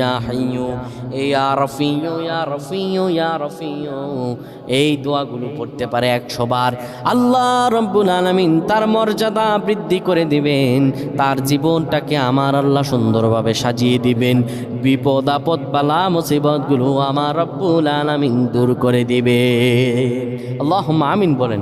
ইয়া হাইয়ু ইয়া রাফিয়ু ইয়া রাফিয়ু ইয়া রাফিয়ু, এই দোয়াগুলো পড়তে পারে 100 বার। আল্লাহ রাব্বুল আলামিন তার মর্যাদা বৃদ্ধি করে দিবেন, তার জীবনটাকে আমার আল্লাহ সুন্দরভাবে সাজিয়ে দিবেন। বিপদ আপদ বালা মুসিবতগুলো আমার রাব্বুল আলামিন দূর করে দিবেন। আল্লাহুম্মা আমিন বলেন।